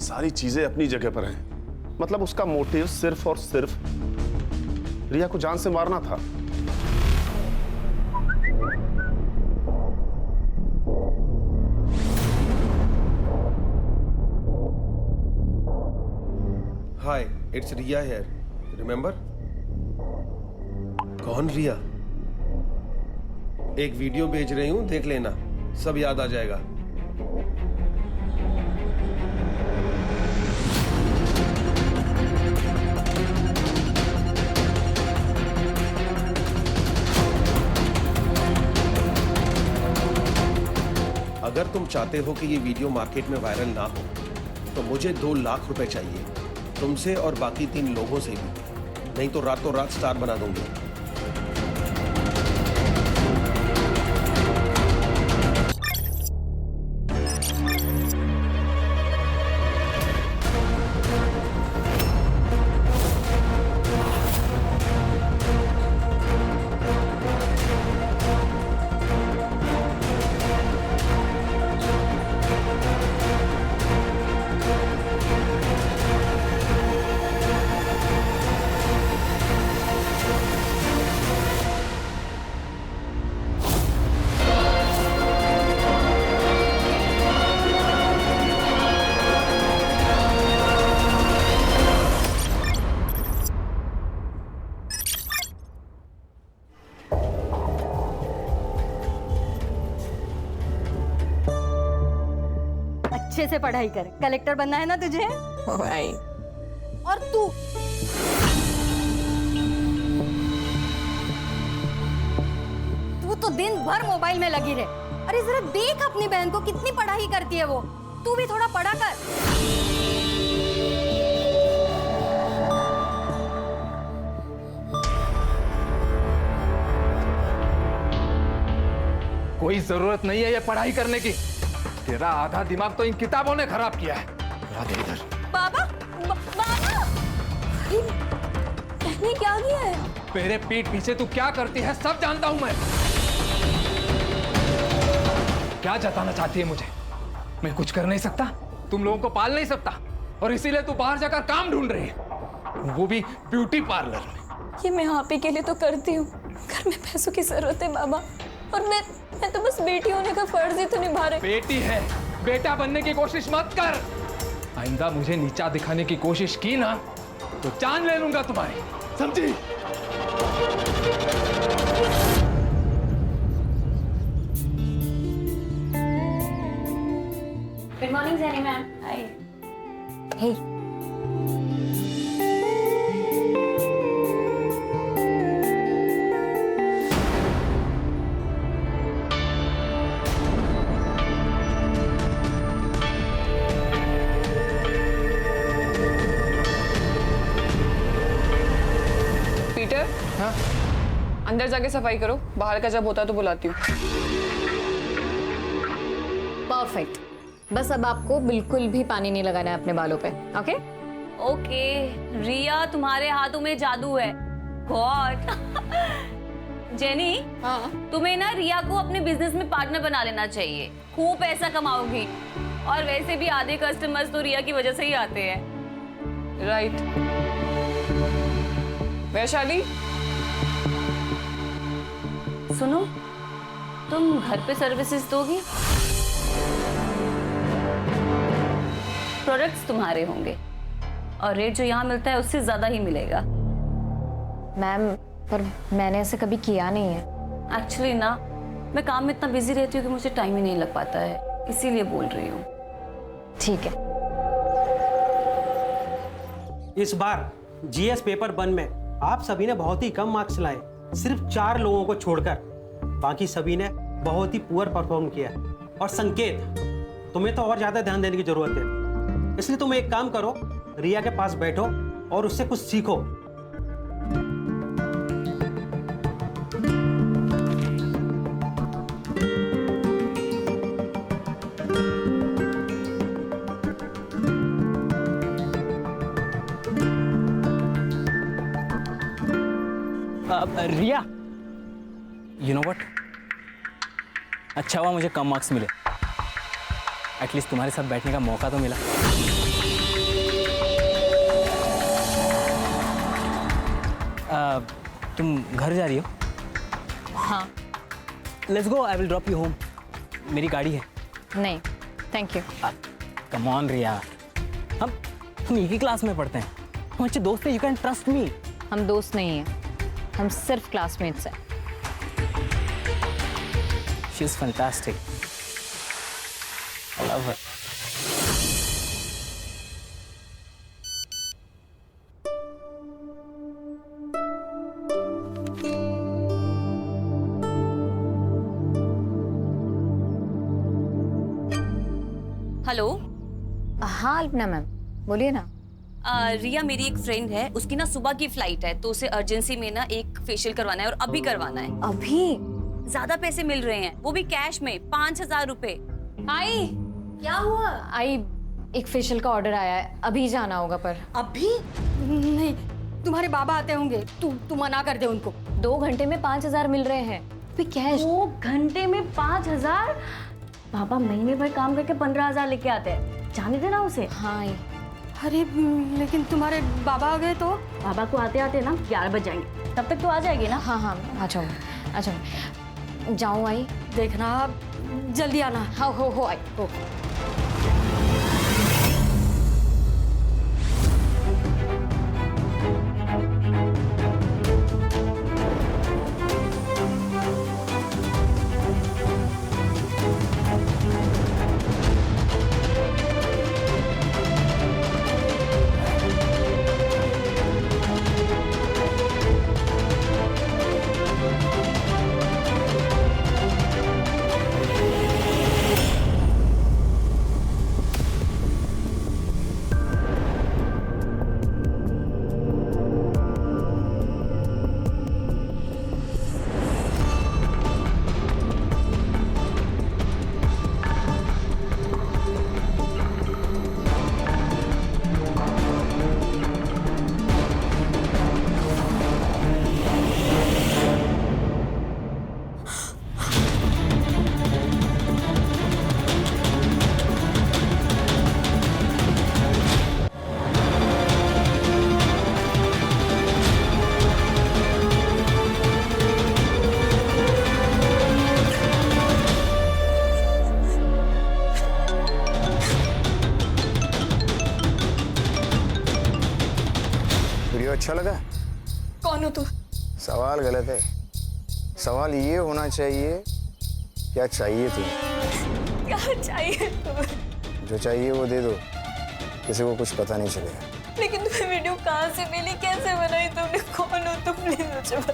सारी चीजें अपनी जगह पर हैं। मतलब उसका मोटिव सिर्फ और सिर्फ रिया को जान से मारना था। हाय, इट्स रिया हियर, रिमेंबर? कौन रिया? एक वीडियो भेज रही हूं, देख लेना, सब याद आ जाएगा। अगर तुम चाहते हो कि ये वीडियो मार्केट में वायरल ना हो तो मुझे 2 लाख रुपए चाहिए, तुमसे और बाकी 3 लोगों से भी, नहीं तो रातों रात स्टार बना दूंगी। अच्छे से पढ़ाई कर, कलेक्टर बनना है ना तुझे? भाई और तू तो दिन भर मोबाइल में लगी रहे। अरे जरा देख अपनी बहन को, कितनी पढ़ाई करती है वो। तू भी थोड़ा पढ़ा कर। कोई जरूरत नहीं है ये पढ़ाई करने की। तेरा आधा दिमाग तो इन किताबों ने खराब किया है। दे इधर। बाबा, बाबा, बहनी क्या किया है? मेरे पीठ पीछे तू क्या करती है सब जानता हूं मैं। क्या जताना चाहती है मुझे? मैं कुछ कर नहीं सकता, तुम लोगों को पाल नहीं सकता, और इसीलिए तू बाहर जाकर काम ढूंढ रही है, वो भी ब्यूटी पार्लर में। ये मैं आप ही के लिए तो करती हूँ, घर में पैसों की जरूरत है बाबा, और मैं तो बस बेटी होने का फर्ज ही तो निभा रही। बेटी है, बेटा बनने की कोशिश मत कर। आइंदा मुझे नीचा दिखाने की कोशिश की ना तो जान ले लूंगा तुम्हारी, समझी? Good morning Saini ma'am. Hi. Hey Peter, हाँ? अंदर जाके सफाई करो, बाहर का जब होता है तो बुलाती हूँ। परफेक्ट। बस अब आपको बिल्कुल भी पानी नहीं लगाना है अपने बालों पे, ओके? ओके, रिया तुम्हारे हाथों में जादू है। गॉड। जेनी, हाँ, तुम्हें ना रिया को अपने बिजनेस में पार्टनर बना लेना चाहिए, खूब पैसा कमाओगी। और वैसे भी आधे कस्टमर्स तो रिया की वजह से ही आते हैं। राइट। वैशाली, सुनो, तुम घर पे सर्विसेज दोगी? प्रोडक्ट्स तुम्हारे होंगे और रेट जो यहाँ मिलता है उससे ज्यादा ही मिलेगा। मैम, पर मैंने ऐसे कभी किया नहीं है। एक्चुअली ना, मैं काम में इतना बिजी रहती हूँ कि मुझे टाइम ही नहीं लग पाता है, इसीलिए बोल रही हूँ। ठीक है। इस बार जीएस पेपर 1 में आप सभी ने बहुत ही कम मार्क्स लाए, सिर्फ 4 लोगों को छोड़कर। बाकी सभी ने बहुत ही पुअर परफॉर्म किया। और संकेत, तुम्हें तो और ज्यादा ध्यान देने की जरूरत है, इसलिए तुम एक काम करो, रिया के पास बैठो और उससे कुछ सीखो। रिया, यू नो व्हाट, अच्छा हुआ मुझे कम मार्क्स मिले, एटलीस्ट तुम्हारे साथ बैठने का मौका तो मिला। तुम घर जा रही हो? हाँ। Let's go, I will drop you home. मेरी गाड़ी है। नहीं, थैंक यू। कम ऑन रिया, हम एक ही क्लास में पढ़ते हैं, हम अच्छे दोस्त हैं, यू कैन ट्रस्ट मी। हम दोस्त नहीं हैं, हम सिर्फ क्लासमेट्स हैं। She is fantastic, I love her. Hello. हाँ अल्पना मैम, बोलिए ना। रिया मेरी एक फ्रेंड है, उसकी ना सुबह की फ्लाइट है, तो उसे अर्जेंसी में ना एक फेशियल करवाना है और अभी करवाना है। अभी? ज्यादा पैसे मिल रहे हैं, वो भी कैश में, 5000 रुपए। आई, क्या हुआ? आई, एक फेशियल का ऑर्डर आया है, अभी जाना होगा। पर अभी नहीं, तुम्हारे बाबा आते होंगे, तू मना कर दे उनको। 2 घंटे में 5000 मिल रहे हैं, अभी कैश। 2 घंटे में 5000? बाबा महीने भर काम करके 15000 लेके आते हैं, जाने देना उसे। हाँ आई। अरे लेकिन तुम्हारे बाबा आ गए तो? बाबा को आते आते ना 11 बज जाएंगे, तब तक तो आ जाएगी ना? हाँ हाँ, आ जाओ आ जाओ। जाऊँ आई? देखना जल्दी आना। हाँ हो आई। ओ अच्छा लगा? कौन हो तू? सवाल गलत है, सवाल ये होना चाहिए क्या चाहिए तुम्हें? क्या चाहिए तुम्हें? जो चाहिए वो दे दो, किसी को कुछ पता नहीं चलेगा। लेकिन तुम्हें वीडियो कहाँ से मिली, कैसे बनाई तुमने, कौन हो तुम, प्लीज मुझे बता।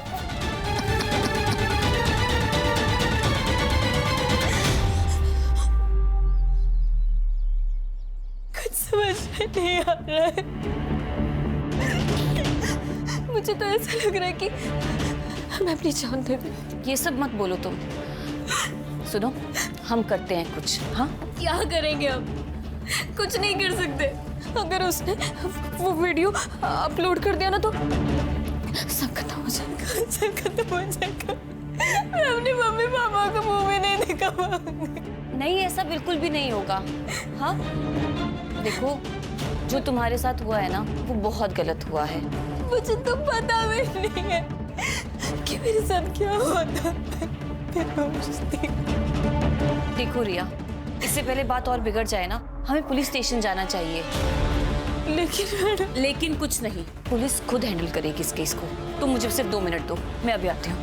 कुछ समझ में नहीं आ रहा है, मुझे तो ऐसा लग रहा है कि मैं अपनी जान दे दूं। ये सब मत बोलो तुम। सुनो, हम करते हैं कुछ। हाँ, क्या करेंगे अब? कुछ नहीं कर सकते। अगर उसने वो वीडियो अपलोड कर दिया ना तो सब खत्म हो जाएगा, सब खत्म हो जाएगा। मैं अपने मम्मी पापा को मुंह में नहीं दिखा पाऊंगी। नहीं, ऐसा बिल्कुल भी नहीं होगा। हाँ, देखो, जो तुम्हारे साथ हुआ है ना, वो बहुत गलत हुआ है। मुझे तो पता भी नहीं है कि मेरे साथ क्या हुआ था। देखो रिया, इससे पहले बात और बिगड़ जाए ना, हमें पुलिस स्टेशन जाना चाहिए। लेकिन कुछ नहीं, पुलिस खुद हैंडल करेगी इस केस को। तुम मुझे सिर्फ 2 मिनट दो, मैं अभी आती हूँ।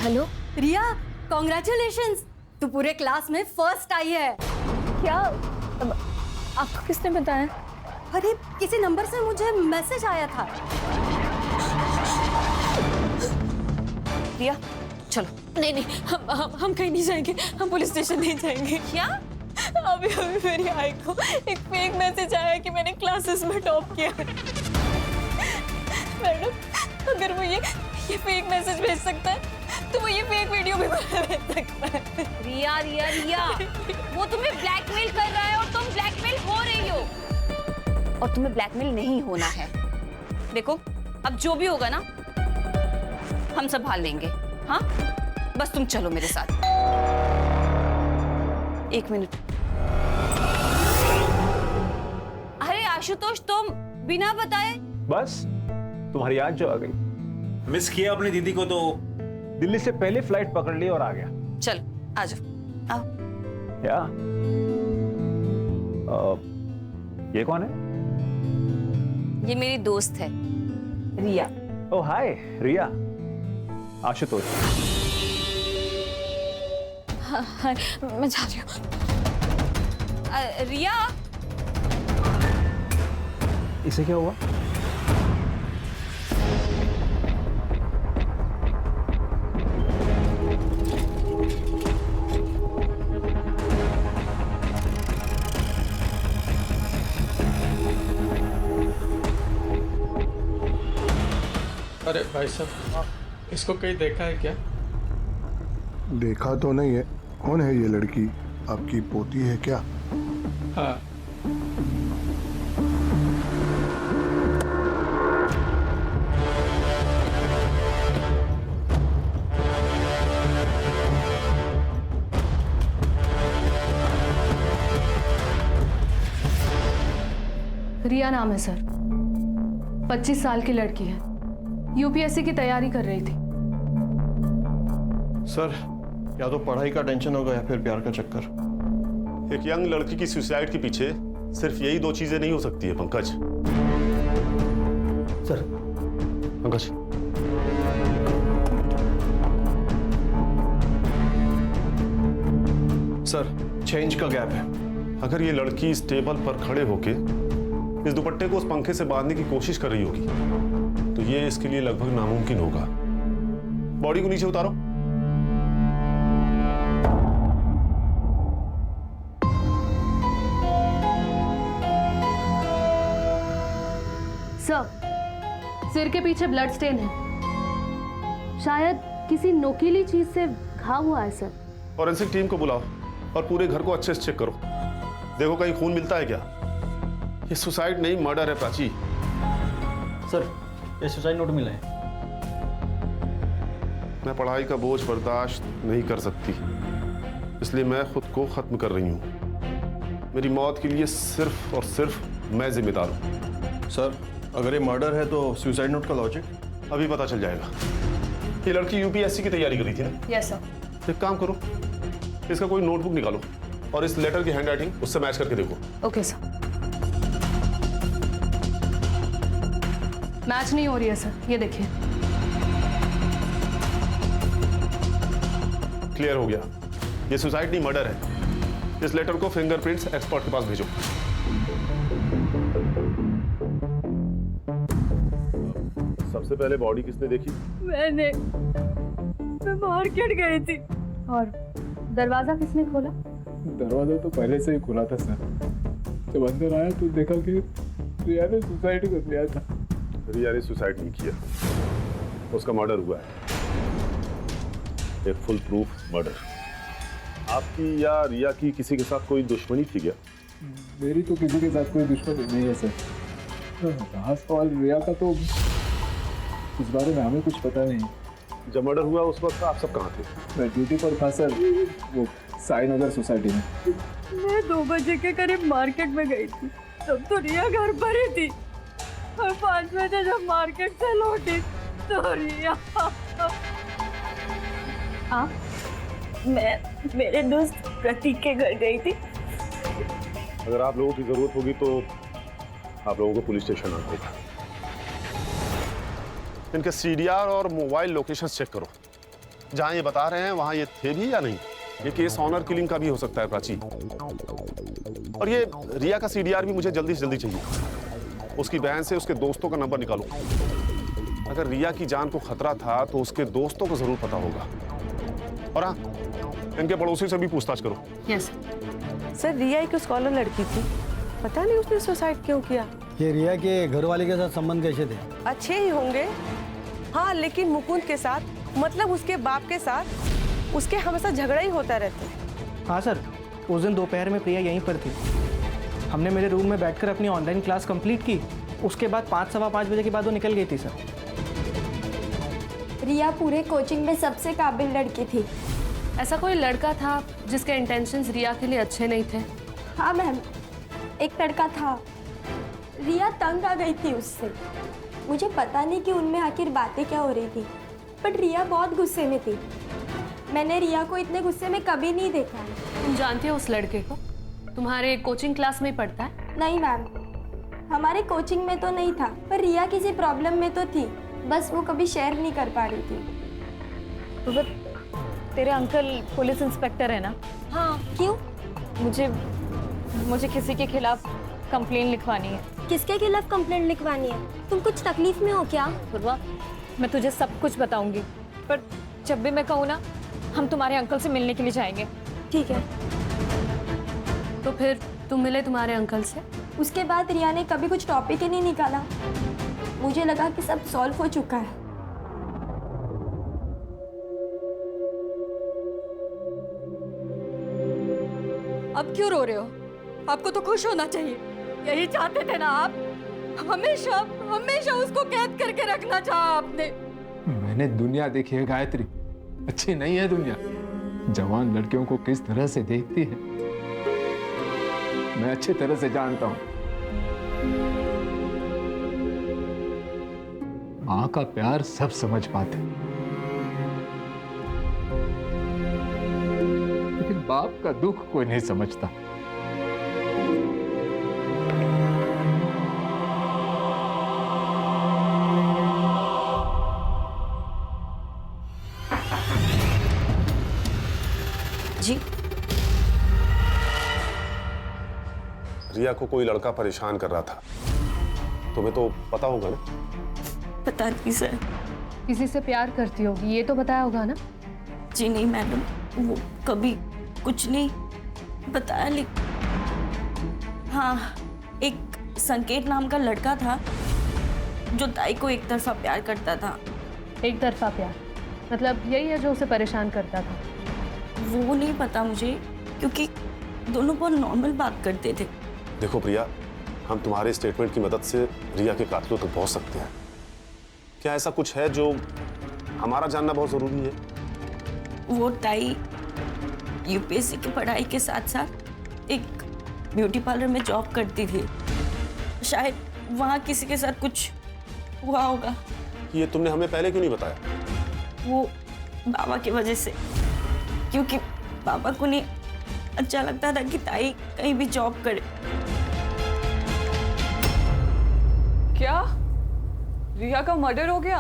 हेलो रिया, कॉन्ग्रेचुलेशंस, तू पूरे क्लास में फर्स्ट आई है। क्या? आपको किसने बताया? अरे किसी नंबर से मुझे मैसेज आया था। रिया, चलो। नहीं नहीं, हम कहीं नहीं जाएंगे, हम पुलिस स्टेशन नहीं जाएंगे। क्या? अभी मेरी आई को एक फेक मैसेज आया कि मैंने क्लासेस में टॉप किया है। मैडम, अगर वो ये फेक मैसेज भेज सकता है तो वो ये फेक वीडियो भी भेज सकता है। रिया रिया रिया, वो तुम्हें ब्लैकमेल कर रहा है और तुम ब्लैकमेल हो रही हो, और तुम्हें ब्लैकमेल नहीं होना है। देखो, अब जो भी होगा ना, हम संभाल लेंगे। हाँ, बस तुम चलो मेरे साथ। एक मिनट। अरे आशुतोष, तुम बिना बताए? बस तुम्हारी याद जो आ गई। मिस किया अपनी दीदी को तो दिल्ली से पहले फ्लाइट पकड़ ली और आ गया। चल आ जाओ, आओ। क्या ये कौन है? ये मेरी दोस्त है रिया। ओह हाय रिया। आशुतोष। हाँ, मैं जा रही हूँ। रिया, इसे क्या हुआ? अरे भाई साहब, इसको कहीं देखा है क्या? देखा तो नहीं है। कौन है ये लड़की? आपकी पोती है क्या? हाँ। रिया नाम है सर, 25 साल की लड़की है, यूपीएससी की तैयारी कर रही थी। सर, या तो पढ़ाई का टेंशन होगा या फिर प्यार का चक्कर। एक यंग लड़की की सुसाइड के पीछे सिर्फ यही दो चीजें नहीं हो सकती है Pankaj. Sir. Pankaj, sir, change का गैप है। अगर ये लड़की इस टेबल पर खड़े होके इस दुपट्टे को उस पंखे से बांधने की कोशिश कर रही होगी तो ये इसके लिए लगभग नामुमकिन होगा। बॉडी को नीचे उतारो। सर, सिर के पीछे ब्लड स्टेन है, शायद किसी नोकीली चीज से घाव हुआ है सर। फॉरेंसिक टीम को बुलाओ और पूरे घर को अच्छे से चेक करो। देखो कहीं खून मिलता है क्या। ये सुसाइड नहीं, मर्डर है प्राची। सर, ये सुसाइड नोट मिला है। मैं पढ़ाई का बोझ बर्दाश्त नहीं कर सकती, इसलिए मैं खुद को खत्म कर रही हूँ। मेरी मौत के लिए सिर्फ और सिर्फ मैं जिम्मेदार हूँ। सर, अगर ये मर्डर है तो सुसाइड नोट का लॉजिक? अभी पता चल जाएगा। ये लड़की यूपीएससी की तैयारी कर रही थी ना? Yes sir. एक काम करो, इसका कोई नोटबुक निकालो और इस लेटर की हैंडराइटिंग उससे मैच करके देखो। Okay sir. मैच नहीं हो रही है सर, ये देखिए। क्लियर हो गया, ये सुसाइड नहीं मर्डर है। इस लेटर को फिंगरप्रिंट्स एक्सपर्ट के पास भेजो। सबसे पहले बॉडी किसने देखी? मैं मार्केट गई थी। और दरवाजा किसने खोला? दरवाजा तो पहले से ही खुला था सर। जब अंदर आया तो देखा कि रिया ने सुसाइड कर लिया था। रिया ने सुसाइड नहीं किया, उसका मर्डर हुआ है। एक फुल प्रूफ मर्डर। आपकी या रिया की किसी के साथ कोई दुश्मनी थी क्या? मेरी तो किसी के साथ कोई दुश्मनी नहीं है सर। रहा सवाल रिया का, तो इस बारे में हमें कुछ पता नहीं। जब मर्डर हुआ उस वक्त आप सब कहाँ थे? मैं ड्यूटी पर था सर, वो साई नगर सोसाइटी में। मैं 2 बजे के करीब मार्केट में गई थी, तब तो रिया घर पर ही थी। और 5 बजे जब मार्केट से लौटी तो रिया। आप? मैं मेरे दोस्त प्रतीक के घर गई थी। अगर आप लोगों की जरूरत होगी तो आप लोगों को पुलिस स्टेशन आना होगा। इनके सीडीआर और मोबाइल लोकेशन चेक करो। जहां ये बता रहे हैं वहां ये थे भी या नहीं। ये केस ऑनर किलिंग का भी हो सकता है प्राची। और ये रिया का सीडीआर भी मुझे जल्दी से जल्दी चाहिए। उसकी बहन से उसके दोस्तों का नंबर निकालो। अगर रिया की जान को खतरा था तो उसके दोस्तों को जरूर पता होगा। और हाँ, इनके पड़ोसी से भी पूछताछ करो। यस सर, रिया एक स्कॉलर लड़की थी, पता नहीं उसने सुसाइड क्यों किया। ये रिया के घर वाले के साथ संबंध कैसे थे? अच्छे ही होंगे, हाँ, लेकिन मुकुंद के साथ, मतलब उसके बाप के साथ उसके हमेशा झगड़ा ही होता रहता। हाँ सर, उस दिन दोपहर में प्रिया यहीं पर थी। हमने मेरे रूम में बैठकर अपनी ऑनलाइन क्लास कंप्लीट की। उसके बाद 5 सवा 5 बजे के बाद वो निकल गई थी सर। रिया पूरे कोचिंग में सबसे काबिल लड़की थी। ऐसा कोई लड़का था जिसके इंटेंशंस रिया के लिए अच्छे नहीं थे? हाँ मैम, एक लड़का था। रिया तंग आ गई थी उससे। मुझे पता नहीं कि उनमें आखिर बातें क्या हो रही थी, बट रिया बहुत गुस्से में थी। मैंने रिया को इतने गुस्से में कभी नहीं देखा है। तुम जानती हो उस लड़के को? तुम्हारे कोचिंग क्लास में ही पढ़ता है? नहीं मैम, हमारे कोचिंग में तो नहीं था, पर रिया किसी प्रॉब्लम में तो थी, बस वो कभी शेयर नहीं कर पा रही थी। तो तेरे अंकल पुलिस इंस्पेक्टर है ना? हाँ, क्यों? मुझे किसी के खिलाफ कंप्लेन लिखवानी है। किसके खिलाफ कंप्लेंट लिखवानी है? तुम कुछ तकलीफ में हो क्या? पूर्वा, मैं तुझे सब कुछ बताऊंगी, पर जब भी मैं कहूँ ना, हम तुम्हारे अंकल से मिलने के लिए जाएंगे। ठीक है। तो फिर तुम मिले तुम्हारे अंकल से? उसके बाद रिया ने कभी कुछ टॉपिक ही नहीं निकाला। मुझे लगा कि सब सॉल्व हो चुका है। अब क्यों रो रहे हो? आपको तो खुश होना चाहिए। यही चाहते थे ना आप? हमेशा हमेशा उसको कैद करके रखना चाहा आपने। मैंने दुनिया देखी है गायत्री, अच्छी नहीं है दुनिया। जवान लड़कियों को किस तरह से देखती है मैं अच्छी तरह से जानता हूं। मां का प्यार सब समझ पाते, लेकिन बाप का दुख कोई नहीं समझता। जी, रिया को कोई लड़का परेशान कर रहा था, तुम्हें तो पता होगा ना? पता नहीं सर। किसी से प्यार करती होगी, ये तो बताया होगा ना? जी नहीं मैडम, वो कभी कुछ नहीं बताया। लेकिन हाँ, एक संकेत नाम का लड़का था जो ताई को एक तरफा प्यार करता था। एक तरफा प्यार मतलब यही है जो उसे परेशान करता था? वो नहीं पता मुझे, क्योंकि दोनों बहुत नॉर्मल बात करते थे। देखो प्रिया, हम तुम्हारे स्टेटमेंट की मदद से रिया के कातिलों तक पहुंच सकते हैं। क्या ऐसा कुछ है जो हमारा जानना बहुत जरूरी है? वो ताई यूपीएससी की पढ़ाई के साथ साथ एक ब्यूटी पार्लर में जॉब करती थी। शायद वहाँ किसी के साथ कुछ हुआ होगा। ये तुमने हमें पहले क्यों नहीं बताया? वो बाबा की वजह से, क्योंकि पापा को नहीं अच्छा लगता था कि ताई कहीं भी जॉब करे। क्या रिया का मर्डर हो गया?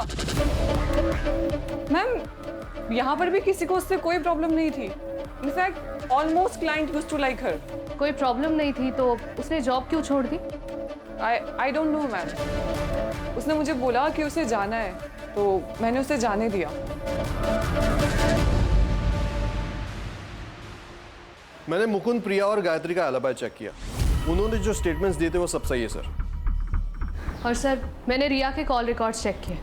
मैम, यहाँ पर भी किसी को उससे कोई प्रॉब्लम नहीं थी। In fact almost client used to like her. कोई प्रॉब्लम नहीं थी तो उसने जॉब क्यों छोड़ दी? I don't know ma'am. उसने मुझे बोला कि उसे जाना है, तो मैंने उसे जाने दिया। मैंने मुकुंद, प्रिया और गायत्री का एलिबी चेक किया। उन्होंने जो स्टेटमेंट्स दिए थे वो सब सही है सर। और सर, मैंने रिया के कॉल रिकॉर्ड्स चेक किए।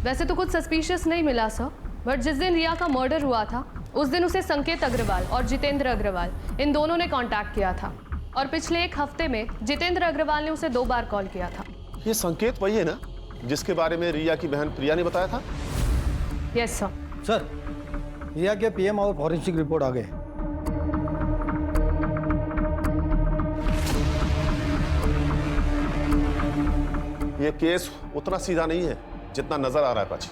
वैसे तो कुछ सस्पिशियस नहीं मिला सर, बट जिस दिन रिया का मर्डर हुआ था उस दिन उसे संकेत अग्रवाल और जितेंद्र अग्रवाल, इन दोनों ने कांटेक्ट किया था। और पिछले एक हफ्ते में जितेंद्र अग्रवाल ने उसे 2 बार कॉल किया था। ये संकेत वही है ना जिसके बारे में रिया की बहन प्रिया ने बताया था? Yes sir. सर, रिया के पीएम और फॉरेंसिक रिपोर्ट आ गए। ये केस उतना सीधा नहीं है जितना नजर आ रहा है प्राची।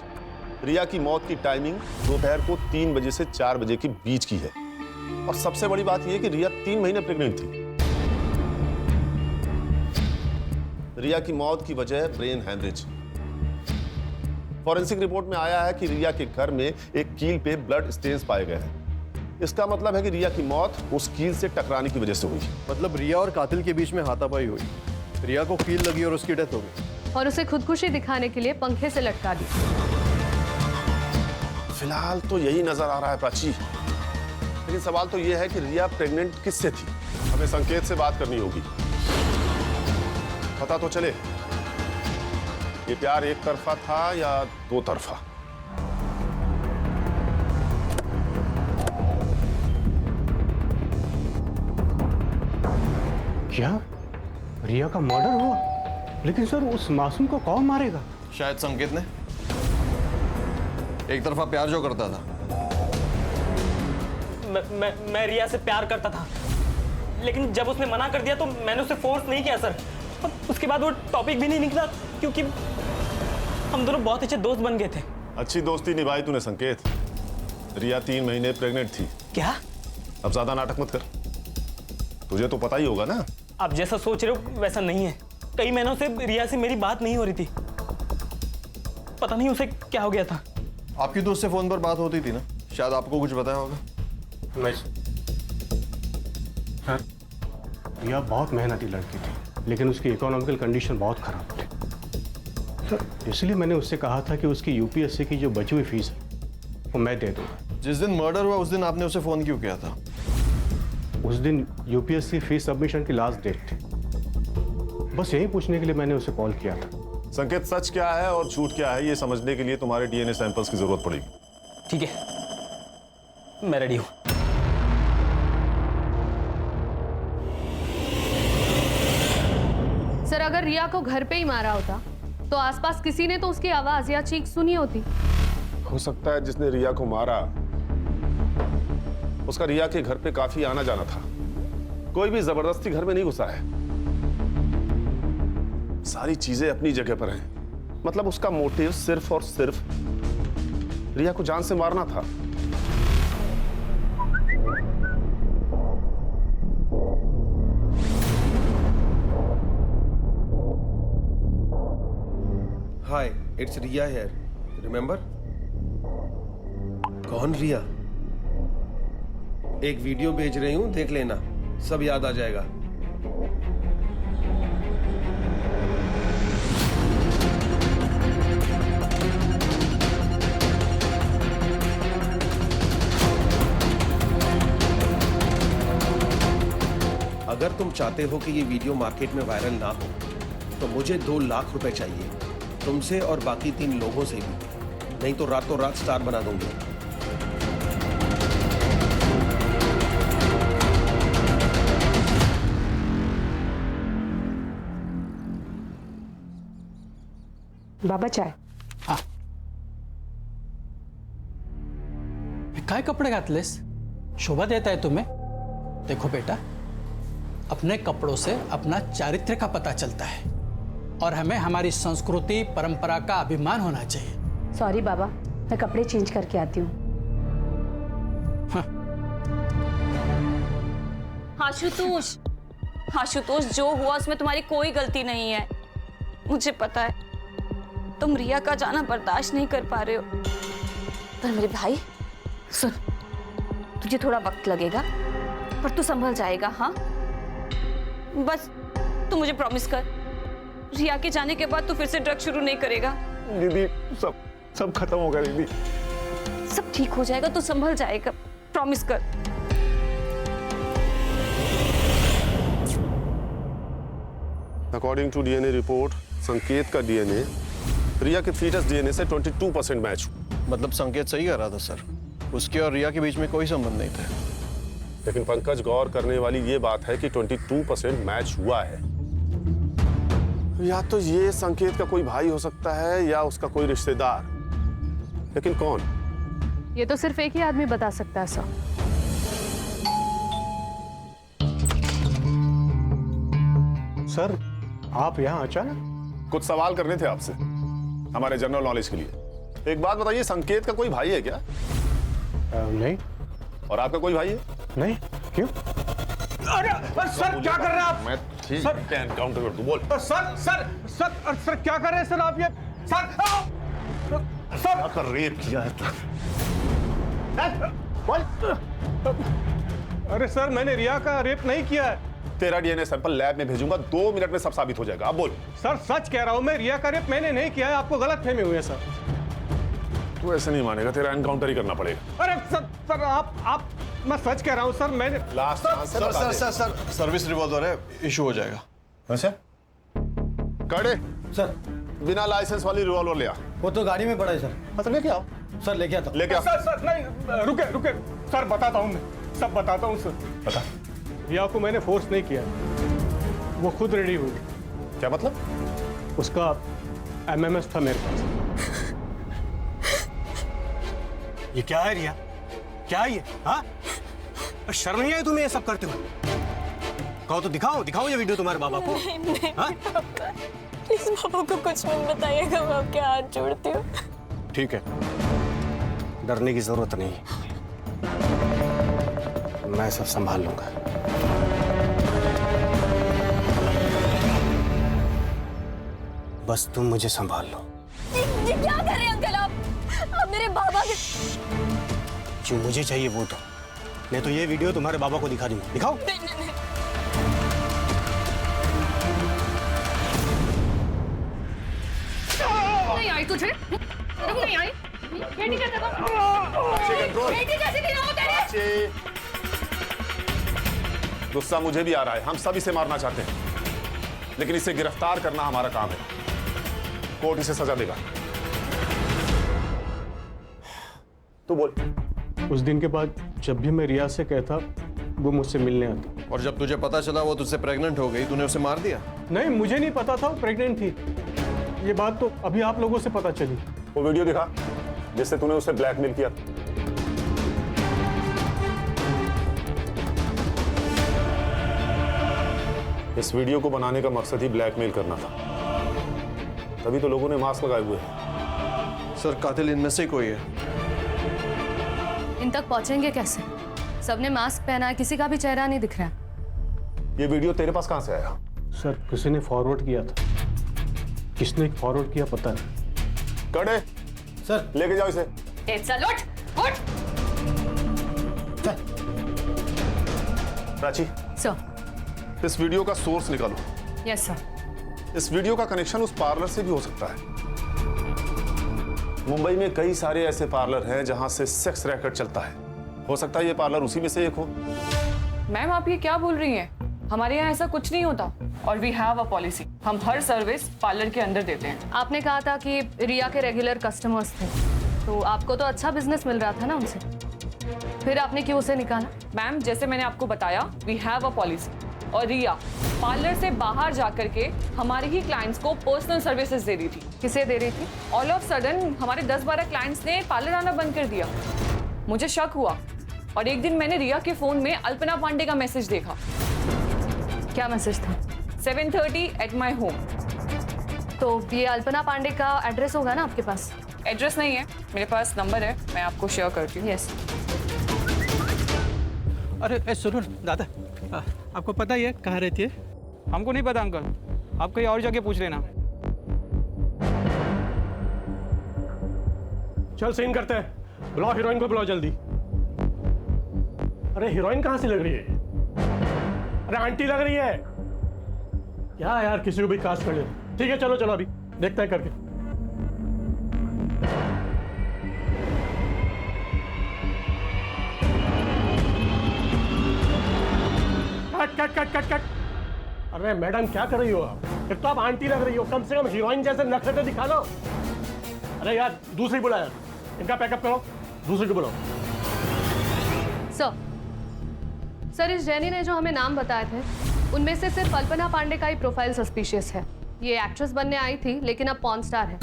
रिया की मौत की टाइमिंग दोपहर को 3 बजे से 4 बजे के बीच की है। और सबसे बड़ी बात यह कि रिया 3 महीने प्रेग्नेंट थी। रिया की मौत की वजह ब्रेन हैमरेज। फॉरेंसिक रिपोर्ट में आया है कि रिया के घर में एक कील पे ब्लड स्टेन्स पाए गए हैं। इसका मतलब है कि रिया की मौत उस कील से टकराने की वजह से हुई। मतलब रिया और कातिल के बीच में हाथापाई हुई, रिया को कील लगी और उसकी डेथ हो गई। और उसे खुदकुशी दिखाने के लिए पंखे से लटका दी। फिलहाल तो यही नजर आ रहा है प्राची, लेकिन सवाल तो यह है कि रिया प्रेग्नेंट किससे थी? हमें संकेत से बात करनी होगी, पता तो चले ये प्यार एक तरफा था या 2 तरफा। क्या रिया का मर्डर हुआ? लेकिन सर, उस मासूम को कौन मारेगा? शायद संकेत ने। एक तरफा प्यार जो करता था मैं रिया से प्यार करता था, लेकिन जब उसने मना कर दिया तो मैंने उसे फोर्स नहीं किया सर। उसके बाद वो टॉपिक भी नहीं निकला, क्योंकि हम दोनों बहुत अच्छे दोस्त बन गए थे। अच्छी दोस्ती निभाई तूने संकेत। रिया 3 महीने प्रेग्नेंट थी। क्या? अब ज्यादा नाटक मत कर, तुझे तो पता ही होगा ना। आप जैसा सोच रहे हो वैसा नहीं है। कई महीनों से रिया से मेरी बात नहीं हो रही थी, पता नहीं उसे क्या हो गया था। आपकी दोस्त से फोन पर बात होती थी ना, शायद आपको कुछ बताया होगा। नहीं सर, रिया बहुत मेहनती लड़की थी, लेकिन उसकी इकोनॉमिकल कंडीशन बहुत खराब थी सर। इसलिए मैंने उससे कहा था कि उसकी यूपीएससी की जो बची हुई फीस है वो मैं दे दूंगा। जिस दिन मर्डर हुआ उस दिन आपने उसे फोन क्यों किया था? उस दिन यूपीएससी फीस सबमिशन की लास्ट डेट थी, बस यही पूछने के लिए मैंने उसे कॉल किया था। संकेत, सच क्या है और झूठ क्या है ये समझने के लिए तुम्हारे डीएनए सैंपल्स की जरूरत पड़ेगी। ठीक है, मैं रेडी हूं। सर, अगर रिया को घर पे ही मारा होता तो आसपास किसी ने तो उसकी आवाज या चीख सुनी होती। हो सकता है जिसने रिया को मारा उसका रिया के घर पे काफी आना जाना था। कोई भी जबरदस्ती घर में नहीं घुसा है। सारी चीजें अपनी जगह पर हैं। मतलब उसका मोटिव सिर्फ और सिर्फ रिया को जान से मारना था। हाय, इट्स रिया हियर, रिमेंबर? कौन रिया? एक वीडियो भेज रही हूं, देख लेना, सब याद आ जाएगा। अगर तुम चाहते हो कि ये वीडियो मार्केट में वायरल ना हो तो मुझे 2 लाख रुपए चाहिए, तुमसे और बाकी 3 लोगों से भी, नहीं तो रातों रात स्टार बना दूंगी। बाबा चाय। काय कपडे घातलेस? शोभा देता है तुम्हें? देखो बेटा, अपने कपड़ों से अपना चारित्र्य का पता चलता है और हमें हमारी संस्कृति परंपरा का अभिमान होना चाहिए। सॉरी बाबा, मैं कपड़े चेंज करके आती हूँ। आशुतोष, आशुतोष, जो हुआ उसमें तुम्हारी कोई गलती नहीं है। मुझे पता है तुम रिया का जाना बर्दाश्त नहीं कर पा रहे हो, पर मेरे भाई सुन, तुझे थोड़ा वक्त लगेगा पर तू संभल जाएगा। हाँ, बस तू मुझे प्रॉमिस कर, रिया के जाने के बाद तू फिर से ड्रग शुरू नहीं करेगा। दीदी, सब खत्म होगा दीदी। सब ठीक हो जाएगा, तू संभल जाएगा, प्रॉमिस कर। अकॉर्डिंग टू डीएनए रिपोर्ट, संकेत का डीएनए रिया के फीटस डीएनए से 22% मैच हुआ। मतलब संकेत सही कह रहा था सर, उसके और रिया के बीच में कोई संबंध नहीं था। लेकिन पंकज, गौर करने वाली ये बात है कि 22% मैच हुआ है। या तो ये संकेत का कोई भाई हो सकता है या उसका कोई रिश्तेदार, लेकिन कौन? ये तो सिर्फ एक ही आदमी बता सकता है सर। सर, आप यहाँ अचानक? कुछ सवाल करने थे आपसे हमारे जनरल नॉलेज के लिए। एक बात बताइए, संकेत का कोई भाई है क्या? नहीं। और आपका कोई भाई है? नहीं। क्यों? अरे सर, क्या कर रहे हैं आप? मैं ठीक है, एनकाउंटर कर दूं, बोल। सर क्या कर रहे हैं सर आप? ये सर कर रेप किया है। अरे सर, मैंने रिया का रेप नहीं किया है। तेरा डीएनए सैंपल लैब में भेजूंगा, 2 मिनट में सब साबित हो जाएगा। अब बोल। सर सच कह रहा हूं मैं, रिया का रेप मैंने नहीं किया है, आपको गलतफहमी हुई है सर। तू ऐसे नहीं मानेगा, तेरा एनकाउंटर ही करना पड़ेगा। अरे सर आप मैं सच कह रहा हूं सर, मैंने लास्ट सर सर्विस रिवॉल्वर है, इशू हो जाएगा। अच्छा कड़े सर, बिना लाइसेंस वाली रिवॉल्वर ले आ। वो तो गाड़ी में पड़ा है सर। मतलब लेके आओ। सर लेके आता। लेके आओ। सर नहीं, रुके सर, बताता हूं मैं, सब बताता हूं सर। बता। रिया को मैंने फोर्स नहीं किया, वो खुद रेडी हुई। क्या मतलब? उसका एमएमएस था मेरे पास। ये क्या है रिया? क्या है ये? हाँ? शर्म नहीं आई तुम्हें ये सब करते हो? कहो तो दिखाओ, दिखाओ ये वीडियो तुम्हारे बाबा को। नहीं हाँ? प्लीज पापा को कुछ मत बताइएगा, मैं आपके हाथ जोड़ती हूँ। ठीक है, डरने की जरूरत नहीं, मैं सब संभाल लूंगा। बस तुम मुझे संभाल लो। ये क्या कर रहे हैं अंकल आप मेरे बाबा के। जो मुझे चाहिए वो तो, नहीं तो ये वीडियो तुम्हारे बाबा को दिखा दूंगा। दिखाओ। नहीं। नहीं आई तुझे? नहीं आई? बेटी कैसे बेटी कैसे गिरा हो तेरे? गुस्सा मुझे भी आ रहा है, हम सब इसे मारना चाहते हैं, लेकिन इसे गिरफ्तार करना हमारा काम है। कोर्ट इसे सजा देगा। तू बोल। उस दिन के बाद जब भी मैं रिया से कहता, वो मुझसे मिलने आती। और जब तुझे पता चला वो तुझसे प्रेग्नेंट हो गई, तूने उसे मार दिया? नहीं, मुझे नहीं पता था वो प्रेग्नेंट थी। ये बात तो अभी आप लोगों से पता चली। वो वीडियो दिखा जिससे तूने उसे ब्लैकमेल किया। इस वीडियो को बनाने का मकसद ही ब्लैकमेल करना था, तभी तो लोगों ने मास्क लगाए हुए हैं। सर, कातिल इनमें से कोई है। इन तक पहुंचेंगे कैसे? सबने मास्क पहना है, किसी का भी चेहरा नहीं दिख रहा है। ये वीडियो तेरे पास कहां से आया? सर, किसी ने फॉरवर्ड किया था। किसने फॉरवर्ड किया पता नहीं। कड़े सर, लेके जाओ इसे। चल उठ। प्राची सर, इस वीडियो का सोर्स निकालो। Yes sir. इस वीडियो का कनेक्शन उस पार्लर से भी हो सकता है। मुंबई में कई सारे ऐसे पार्लर हैं जहां से सेक्स रैकेट चलता है। हो सकता है ये पार्लर उसी में से एक हो। मैम, आप ये क्या बोल रही हैं? हमारे यहाँ ऐसा कुछ नहीं होता और वी हैव अ पॉलिसी। हम हर सर्विस पार्लर के अंदर देते हैं। आपने कहा था कि रिया के रेगुलर कस्टमर्स थे, तो आपको तो अच्छा बिजनेस मिल रहा था ना उनसे, फिर आपने क्यों उसे निकाला? मैम, जैसे मैंने आपको बताया, वी हैव अ पॉलिसी। और रिया पार्लर से बाहर जाकर के हमारे ही क्लाइंट्स को पर्सनल सर्विसेज दे रही थी। किसे दे रही थी? ऑल ऑफ सडन हमारे 10-12 क्लाइंट्स ने पार्लर आना बंद कर दिया। मुझे शक हुआ और एक दिन मैंने रिया के फोन में अल्पना पांडे का मैसेज देखा। क्या मैसेज था? 7:30 एट माई होम। तो ये अल्पना पांडे का एड्रेस होगा ना आपके पास? एड्रेस नहीं है, मेरे पास नंबर है, मैं आपको शेयर करती हूँ। यस। अरे सुनो दादा, आपको पता ही है कहाँ रहती है? हमको नहीं पता अंकल, आप कहीं और जाके पूछ लेना। चल सीन करते हैं, बुलाओ हीरोइन को, बुलाओ जल्दी। अरे हीरोइन कहाँ से लग रही है? अरे आंटी लग रही है क्या यार? किसी को भी कास्ट कर ले। ठीक है, चलो चलो अभी देखते हैं करके। Cut cut cut cut cut. अरे मैडम क्या कर रही हो आप? एक तो आप आंटी लग रही हो, कम से कम हीरोइन जैसे नखरे तो दिखा लो। अरे यार दूसरी बुला यार, इनका पैकअप करो, दूसरी को बुलाओ। सर, इस जैनी ने जो हमें नाम बताए थे, उनमें से सिर्फ अल्पना पांडे का ही प्रोफाइल सस्पिशियस है। ये एक्ट्रेस बनने आई थी, लेकिन अब पॉर्न स्टार है।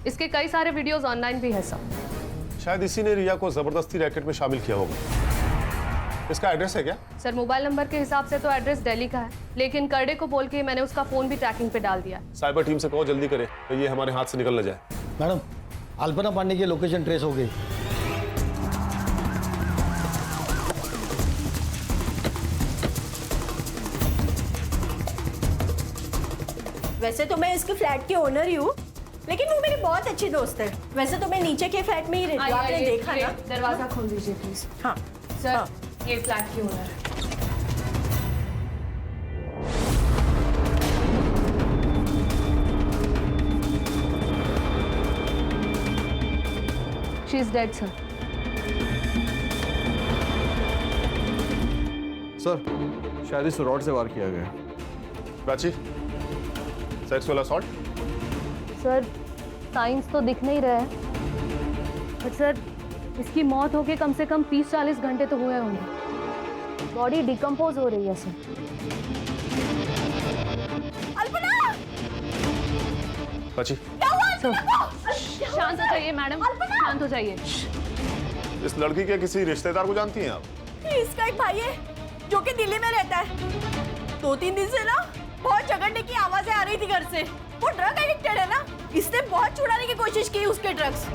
इसके कई सारे वीडियोस ऑनलाइन भी है सर। शायद इसी ने रिया को जबरदस्ती रैकेट में शामिल किया होगा। इसका एड्रेस है क्या? सर, मोबाइल नंबर के हिसाब से तो एड्रेस दिल्ली का है, लेकिन करडे को बोल के मैंने उसका फोन भी ट्रैकिंग पे डाल दिया। साइबर टीम से कहो जल्दी करे, तो ये हमारे हाथ से निकल न जाए। मैडम, अल्पना पांडे की लोकेशन ट्रेस हो गई। वैसे तो मैं इसके फ्लैट की ओनर ही हूँ, लेकिन वो मेरी बहुत अच्छी दोस्त है। वैसे तो मैं नीचे के फ्लैट में ही रहती हूँ, आपने देखा ना। दरवाजा खोल दीजिए प्लीज। हाँ सर, हाँ। ये फ्लैट की ओनर है। She is dead, sir. Sir, शायद इस रॉड से वार किया गया। Prachi, sexual assault? Sir, science तो दिख नहीं रहा है, बट सर इसकी मौत होके कम से कम 30-40 घंटे तो हुए होंगे। बॉडी डिकम्पोज हो रही है सर। अल्पना! प्राची, शांत हो जाइए मैडम, शांत हो जाइए। इस लड़की के किसी रिश्तेदार को जानती हैं आप? इसका एक भाई है जो कि दिल्ली में रहता है। 2-3 दिन से ना बहुत झगड़ने की आवाजें आ रही थी घर से। वो ड्रग एडिक्टेड है ना, इसने बहुत छुड़ाने की कोशिश की उसके ड्रग्स,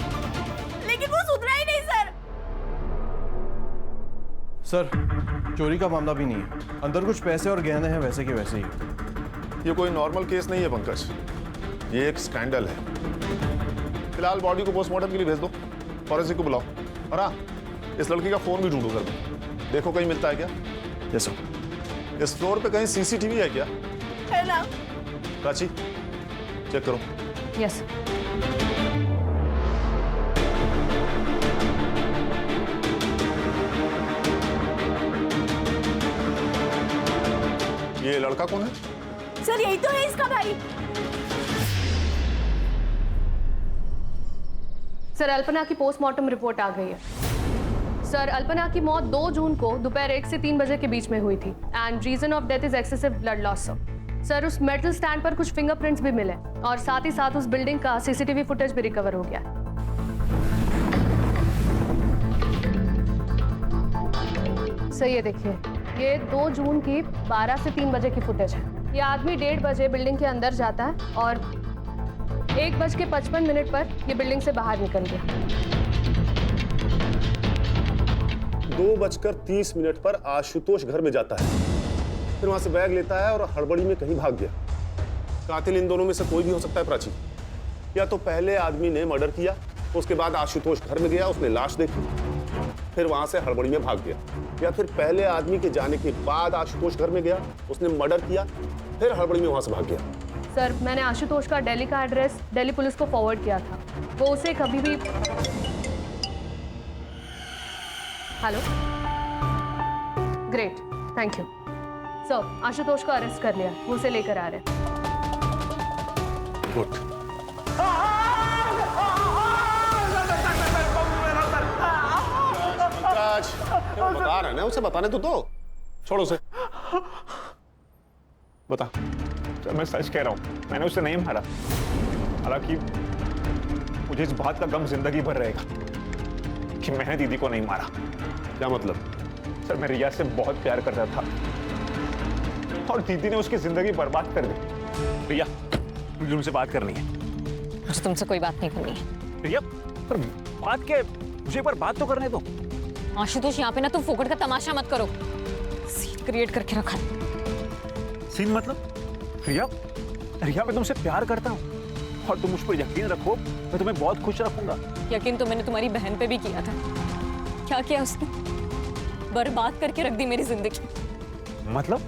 लेकिन वो सुधरा ही नहीं सर। सर चोरी का मामला भी नहीं है, अंदर कुछ पैसे और गहने हैं वैसे के वैसे ही। ये कोई नॉर्मल केस नहीं है पंकज, ये एक स्कैंडल है। फिलहाल बॉडी को पोस्टमार्टम के लिए भेज दो, फॉरेंसिक को बुलाओ, और हाँ इस लड़की का फोन भी ढूंढो घर में, देखो कहीं मिलता है क्या। Yes sir. इस फ्लोर पे कहीं सीसीटीवी है क्या? है ना। प्राची चेक करो। यस। ये लड़का कौन है? सर यही तो है इसका भाई। सर अल्पना की पोस्टमार्टम रिपोर्ट आ गई है। सर अल्पना की मौत 2 जून को दोपहर 1 से 3 बजे के बीच में हुई थी and reason of death is excessive blood loss. Sir उस मेटल स्टैंड पर कुछ फिंगरप्रिंट्स भी मिले और साथ ही साथ उस बिल्डिंग का सीसीटीवी फुटेज भी रिकवर हो गया। सर ये देखिए, ये 2 जून की 12 से 3 बजे की फुटेज है। ये आदमी 1:30 बजे बिल्डिंग के अंदर जाता है और 1:55 पर ये बिल्डिंग से बाहर निकल गया। 2:30 पर आशुतोष घर में जाता है, फिर वहां से बैग लेता है और हड़बड़ी में कहीं भाग गया। कातिल इन दोनों में से कोई भी हो सकता है प्राची। या तो पहले आदमी ने मर्डर किया, उसके बाद आशुतोष घर में गया, उसने लाश देखी, फिर वहां से हड़बड़ी में भाग गया, या फिर पहले आदमी के जाने के बाद आशुतोष घर में गया, उसने मर्डर किया, फिर हड़बड़ी में वहां से भाग गया। सर मैंने आशुतोष का दिल्ली का एड्रेस दिल्ली पुलिस को फॉरवर्ड किया था, वो उसे कभी भी। Hello, great, thank you sir. Ashutosh को अरेस्ट कर लिया, वो उसे लेकर आ रहे हैं। गुड। बता रहे हैं ना, उसे बताने तो दो, छोड़ो उसे। बता। मैं सच कह रहा हूँ, मैंने उसे नहीं मारा। हालांकि मुझे इस बात का गम जिंदगी भर रहेगा कि मैंने दीदी को नहीं मारा। क्या मतलब? सर मैं रिया से बहुत प्यार करता था और दीदी ने उसकी जिंदगी बर्बाद कर दी। रिया मुझे तुमसे बात करनी है। मुझे तुमसे कोई बात नहीं करनी है। रिया पर बात क्या है? मुझे एक बार बात तो करने दो। आशुतोष यहाँ पे ना तुम फोकट का तमाशा मत करो, सीन क्रिएट करके रखा है। सीन मतलब? रिया रिया मैं तुमसे प्यार करता हूँ और तुम मुझ पर यकीन रखो, मैं तुम्हें बहुत खुश रखूंगा। यकीन तो मैंने तुम्हारी बहन पे भी किया था। क्या किया उसने? बर्बाद करके रख दी मेरी जिंदगी। मतलब?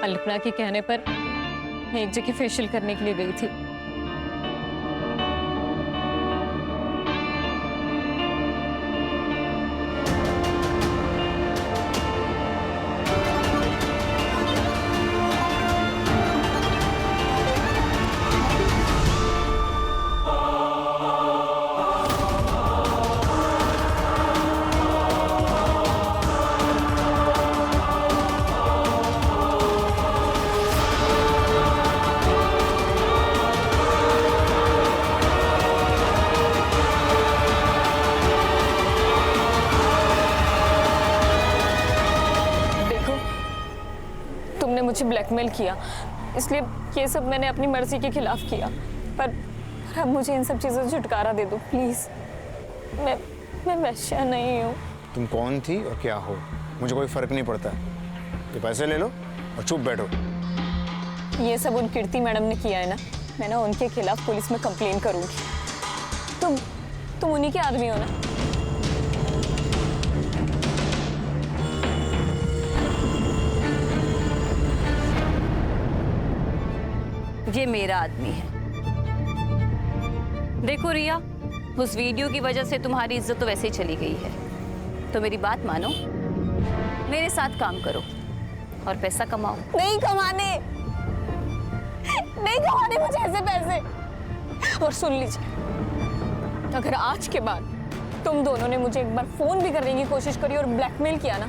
अल्पना के कहने पर मैं एक जगह फेशियल करने के लिए गई थी। मुझे ब्लैकमेल किया, इसलिए ये सब मैंने अपनी मर्जी के खिलाफ किया। पर अब मुझे इन सब चीज़ों से छुटकारा दे दो प्लीज़। मैं वैश्या नहीं हूँ। तुम कौन थी और क्या हो मुझे कोई फर्क नहीं पड़ता। ये पैसे ले लो और चुप बैठो। ये सब उन कीर्ति मैडम ने किया है ना, मैं ना उनके खिलाफ पुलिस में कंप्लेन करूँगी। तुम उन्हीं के आदमी हो ना? ये मेरा आदमी है। देखो रिया, उस वीडियो की वजह से तुम्हारी इज्जत तो वैसे ही चली गई है, तो मेरी बात मानो, मेरे साथ काम करो और पैसा कमाओ। नहीं कमाने मुझे ऐसे पैसे। और सुन लीजिए, अगर आज के बाद तुम दोनों ने मुझे एक बार फोन भी करने की कोशिश करी और ब्लैकमेल किया ना,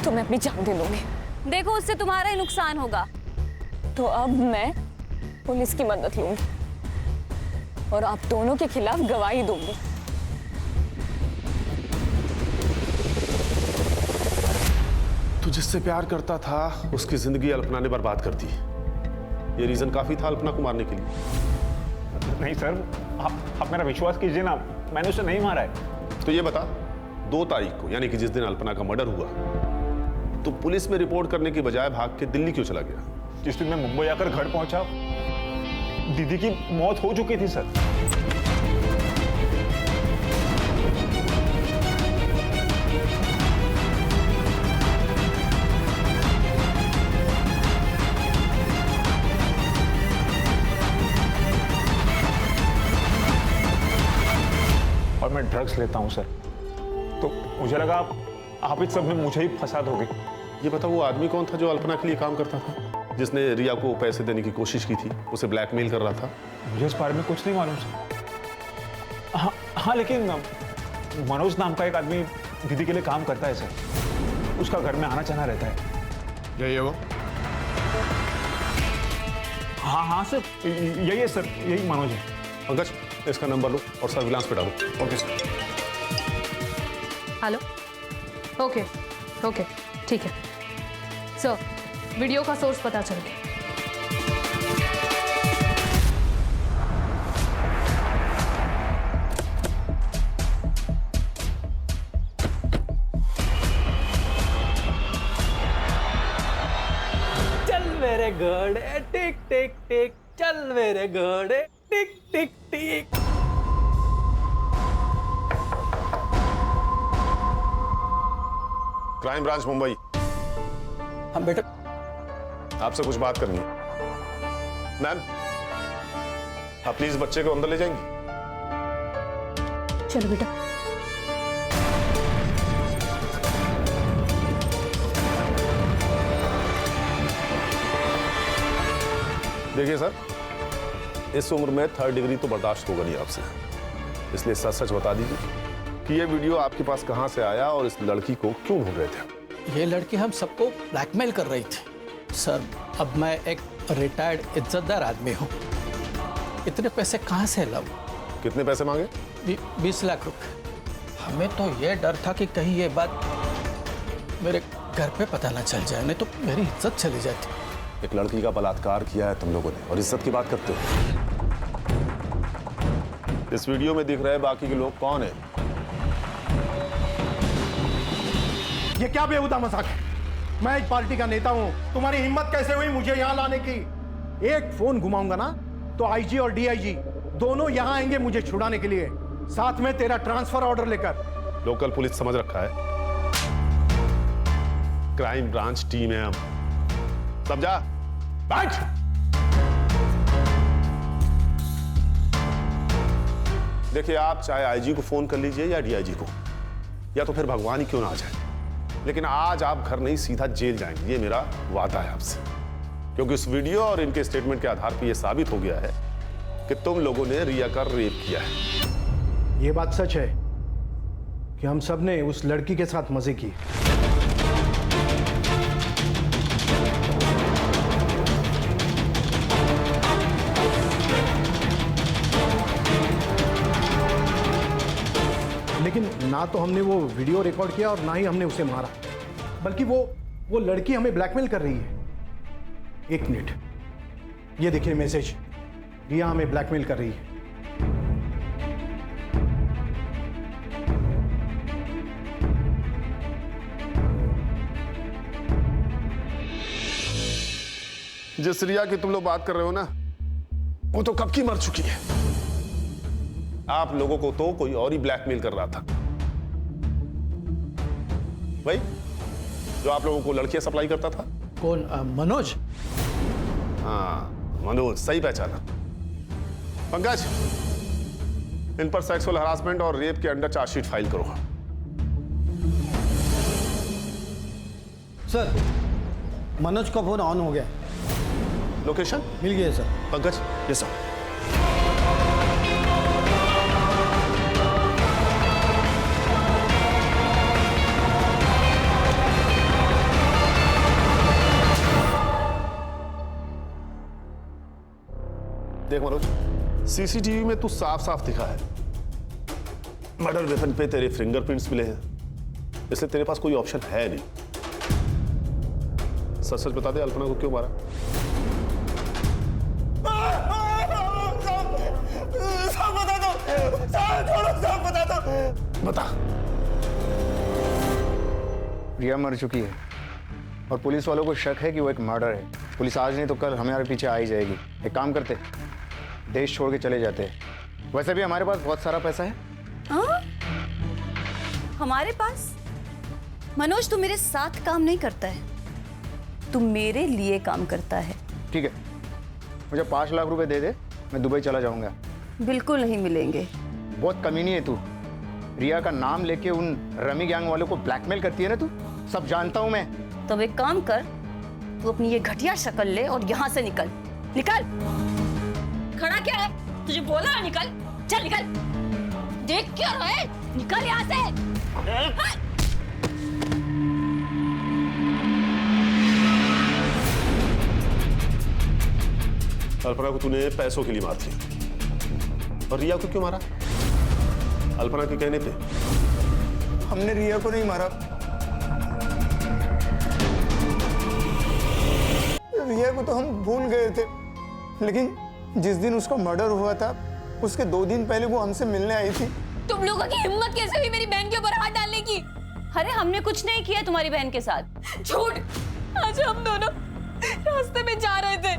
तो मैं अपनी जान दे लूंगी। देखो उससे तुम्हारा ही नुकसान होगा। तो अब मैं पुलिस की मदद लूंगी और आप दोनों के खिलाफ गवाही दूंगी। तू जिससे प्यार करता था उसकी जिंदगी अल्पना ने बर्बाद कर दी। ये रीजन काफी था अल्पना को मारने के लिए। नहीं सर, आप मेरा विश्वास कीजिए ना, मैंने उसे नहीं मारा है। तो ये बता, 2 तारीख को यानी कि जिस दिन अल्पना का मर्डर हुआ, तो पुलिस में रिपोर्ट करने की बजाय भाग के दिल्ली क्यों चला गया? जिस दिन मैं मुंबई आकर घर पहुंचा, दीदी की मौत हो चुकी थी सर। और मैं ड्रग्स लेता हूं सर, तो मुझे लगा आप इस सब में मुझे ही फंसा दोगे। ये बता, वो आदमी कौन था जो अल्पना के लिए काम करता था, जिसने रिया को पैसे देने की कोशिश की थी, उसे ब्लैकमेल कर रहा था? मुझे इस बारे में कुछ नहीं मालूम सर। हाँ, लेकिन मनोज नाम का एक आदमी दीदी के लिए काम करता है सर, उसका घर में आना जाना रहता है। यही है वो? हाँ सर, यही है सर, यही मनोज है। पंकज, इसका नंबर लो और सर्विलांस पे डालो। Okay sir. Hello, okay okay, ठीक है सर, वीडियो का सोर्स पता चल गया। चल मेरे घोड़े टिक टिक टिक, चल मेरे घोड़े टिक टिक टिक। Crime branch Mumbai. हाँ बेटा, आपसे कुछ बात करनी है। मैम, आप प्लीज बच्चे को अंदर ले जाएंगी? चलो बेटा। देखिए सर, इस उम्र में 3rd डिग्री तो बर्दाश्त होगा नहीं आपसे, इसलिए सच सच बता दीजिए कि ये वीडियो आपके पास कहां से आया और इस लड़की को क्यों ढूंढ रहे थे? ये लड़की हम सबको ब्लैकमेल कर रही थी सर। अब मैं एक रिटायर्ड इज्जतदार आदमी हूँ, इतने पैसे कहाँ से लाऊं? कितने पैसे मांगे? 20 लाख रुपए। हमें तो ये डर था कि कहीं ये बात मेरे घर पे पता ना चल जाए, नहीं तो मेरी इज्जत चली जाती। एक लड़की का बलात्कार किया है तुम लोगों ने और इज्जत की बात करते हो। इस वीडियो में दिख रहे बाकी के लोग कौन है? ये क्या बेहुदा मजाक है? मैं एक पार्टी का नेता हूं, तुम्हारी हिम्मत कैसे हुई मुझे यहां लाने की? एक फोन घुमाऊंगा ना तो आईजी और डीआईजी दोनों यहां आएंगे मुझे छुड़ाने के लिए, साथ में तेरा ट्रांसफर ऑर्डर लेकर। लोकल पुलिस समझ रखा है, क्राइम ब्रांच टीम है हम। समझा? बैठ। देखिए, आप चाहे आईजी को फोन कर लीजिए या डीआईजी को, या तो फिर भगवान ही क्यों ना आ जाए, लेकिन आज आप घर नहीं सीधा जेल जाएंगे, ये मेरा वादा है आपसे। क्योंकि उस वीडियो और इनके स्टेटमेंट के आधार पर यह साबित हो गया है कि तुम लोगों ने रिया का रेप किया है। यह बात सच है कि हम सब ने उस लड़की के साथ मजे किए। लेकिन ना तो हमने वो वीडियो रिकॉर्ड किया और ना ही हमने उसे मारा, बल्कि वो लड़की हमें ब्लैकमेल कर रही है। एक मिनट, ये देखिए मैसेज, रिया हमें ब्लैकमेल कर रही है। जिस रिया की तुम लोग बात कर रहे हो ना, वो तो कब की मर चुकी है। आप लोगों को तो कोई और ही ब्लैकमेल कर रहा था, भाई, जो आप लोगों को लड़कियां सप्लाई करता था। कौन? मनोज? हाँ, मनोज, सही पहचाना। पंकज, इन पर सेक्सुअल हरासमेंट और रेप के अंडर चार्जशीट फाइल करो। सर, मनोज का फोन ऑन हो गया। लोकेशन मिल गया सर। पंकज, ये सर। देख मनोज, सीसीटीवी में तू साफ साफ दिखा है, मर्डर वेपन पे तेरे फिंगरप्रिंट्स मिले हैं, इसलिए तेरे पास कोई ऑप्शन है नहीं। सच सच बता दे, अल्पना को क्यों मारा? सब बता दो, सब बता दो। बता। रिया मर चुकी है और पुलिस वालों को शक है कि वो एक मर्डर है। पुलिस आज नहीं तो कल हमारे पीछे आ ही जाएगी। एक काम करते, देश छोड़ के चले जाते हैं। वैसे भी हमारे पास बहुत सारा पैसा है। हाँ? हमारे पास? मनोज, तू मेरे साथ काम नहीं करता है, तू मेरे लिए काम करता है। ठीक है, मुझे 5 लाख रुपए दे दे, मैं दुबई चला जाऊंगा। बिल्कुल नहीं मिलेंगे। बहुत कमीनी है तू। रिया का नाम लेके उन रमी गैंग वालों को ब्लैकमेल करती है ना तू, सब जानता हूं मैं। तो एक काम कर, तू अपनी ये घटिया शक्ल ले और यहाँ से निकल। निकल। खड़ा क्या है? तुझे बोला ना निकल। चल निकल। देख क्या रहा है? निकल यहाँ से। अल्पना को तूने पैसों के लिए मार दिया, और रिया को क्यों मारा? अल्पना के कहने पे। हमने रिया को नहीं मारा, रिया को तो हम भूल गए थे, लेकिन जिस दिन उसका मर्डर हुआ था उसके 2 दिन पहले वो हमसे मिलने आई थी। तुम लोगों की हिम्मत कैसे हुई मेरी बहन के ऊपर हाथ डालने की? अरे हमने कुछ नहीं किया तुम्हारी बहन के साथ। झूठ। आज हम दोनों रास्ते में जा रहे थे,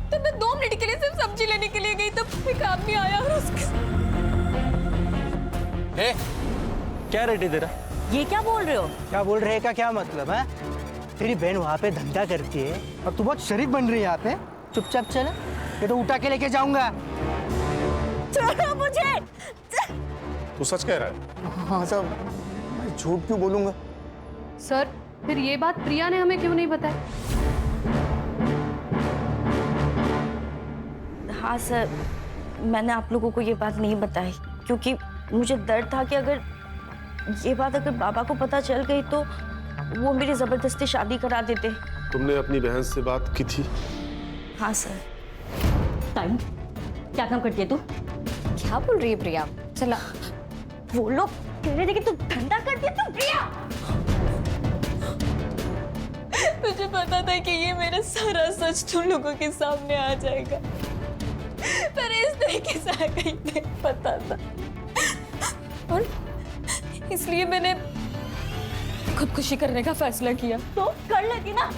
तब मैं 2 मिनट के लिए सिर्फ सब्जी लेने के लिए गई, तब एक आदमी आया और उसके क्या रेट है तेरा? ये क्या बोल रहे हो? क्या बोल रहे का क्या मतलब है? तेरी बहन वहाँ पे धंधा करती है और तू बहुत शरीफ बन रही है यहाँ पे। चुपचाप चल, ये तो उठा के लेके जाऊंगा। छोड़ो मुझे। तू सच कह रहा है? हाँ साहब, मैं झूठ क्यों बोलूंगा? सर, फिर ये बात प्रिया ने हमें क्यों नहीं बताई? हाँ सर, मैंने आप लोगों को ये बात नहीं बताई क्योंकि मुझे डर था कि अगर ये बात अगर बाबा को पता चल गई तो वो मेरी जबरदस्ती शादी करा देते। तुमने अपनी बहन से बात की थी? हाँ सर। टाइम क्या काम करती है तू? क्या बोल रही है प्रिया? चला, वो लोग कह रहे थे कि तू धंधा करती है। तू प्रिया, मुझे पता था कि ये मेरा सारा सच तुम लोगों के सामने आ जाएगा, पर इस तरीके से आएगा ही नहीं पता था, और इसलिए मैंने खुदकुशी करने का फैसला किया। तो कर लेती ना,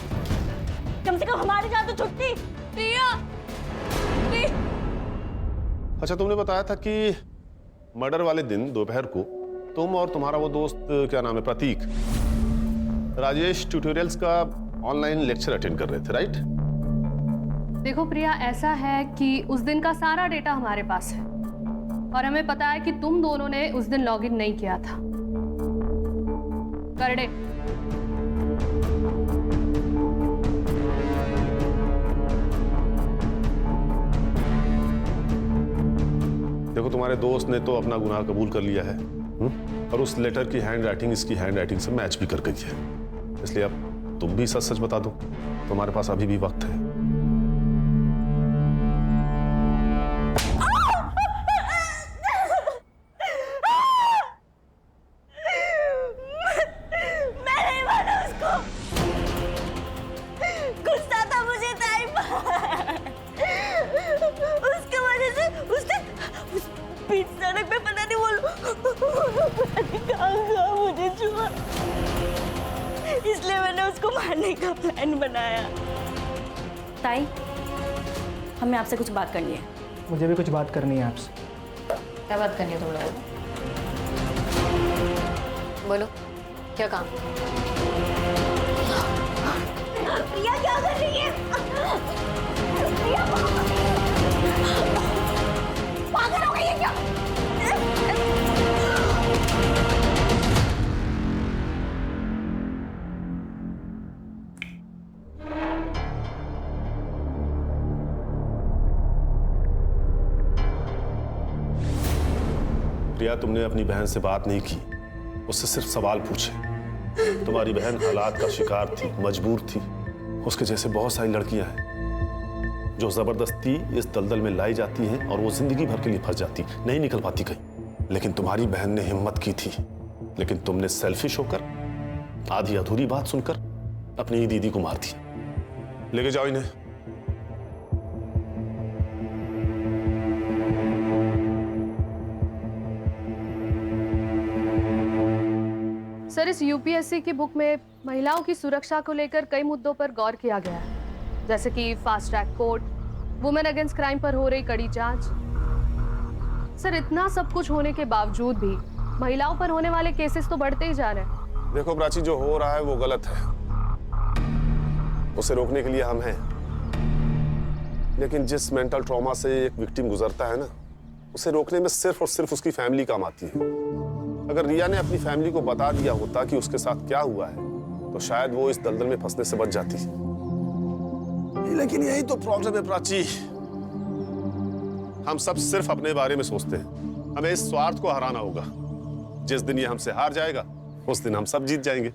कम से कम हमारी जान तो छुटती। प्रिया, अच्छा, तुमने बताया था कि मर्डर वाले दिन दोपहर को तुम और तुम्हारा वो दोस्त, क्या नाम है, प्रतीक, राजेश ट्यूटोरियल्स का ऑनलाइन लेक्चर अटेंड कर रहे थे, राइट? देखो प्रिया, ऐसा है कि उस दिन का सारा डेटा हमारे पास है और हमें पता है कि तुम दोनों ने उस दिन लॉगिन नहीं किया था। करडे, देखो, तुम्हारे दोस्त ने तो अपना गुनाह कबूल कर लिया है, और उस लेटर की हैंड राइटिंग इसकी हैंड राइटिंग से मैच भी कर गई है, इसलिए अब तुम भी सच सच बता दो। तुम्हारे पास अभी भी वक्त है। इसलिए मैंने उसको मारने का प्लान बनाया। ताई, हमें आपसे कुछ बात करनी है। मुझे भी कुछ बात करनी है आपसे। क्या बात करनी है तुम लोगों को? बोलो, क्या काम? प्रिया क्या कर रही है? प्रिया पागल हो गई है क्या? प्रिया, तुमने अपनी बहन से बात नहीं की, उससे सिर्फ सवाल पूछे। तुम्हारी बहन हालात का शिकार थी, मजबूर थी। उसके जैसे बहुत सारी लड़कियां हैं जो जबरदस्ती इस दलदल में लाई जाती हैं और वो जिंदगी भर के लिए फंस जाती, नहीं निकल पाती कहीं। लेकिन तुम्हारी बहन ने हिम्मत की थी, लेकिन तुमने सेल्फिश होकर, आधी अधूरी बात सुनकर अपनी ही दीदी को मार दी। लेके जाओ इन्हें। सर, इस यूपीएससी की बुक में महिलाओं की सुरक्षा को लेकर कई मुद्दों पर गौर किया गया है, जैसे कि fast track court, women against crime पर हो रही कड़ी जांच। सर, इतना सब कुछ होने के बावजूद भी महिलाओं पर होने वाले केसेस तो बढ़ते ही जा रहे हैं। देखो प्राची, जो हो रहा है वो गलत है, उसे रोकने के लिए हम हैं। लेकिन जिस मेंटल ट्रॉमा से एक विक्टिम गुजरता है ना, उसे रोकने में सिर्फ और सिर्फ उसकी फैमिली काम आती है। अगर रिया ने अपनी फैमिली को बता दिया होता कि उसके साथ क्या हुआ है, तो शायद वो इस दलदल में फंसने से बच जाती। लेकिन यही तो प्रॉब्लम है प्राची, हम सब सिर्फ अपने बारे में सोचते हैं। हमें इस स्वार्थ को हराना होगा। जिस दिन ये हमसे हार जाएगा, उस दिन हम सब जीत जाएंगे।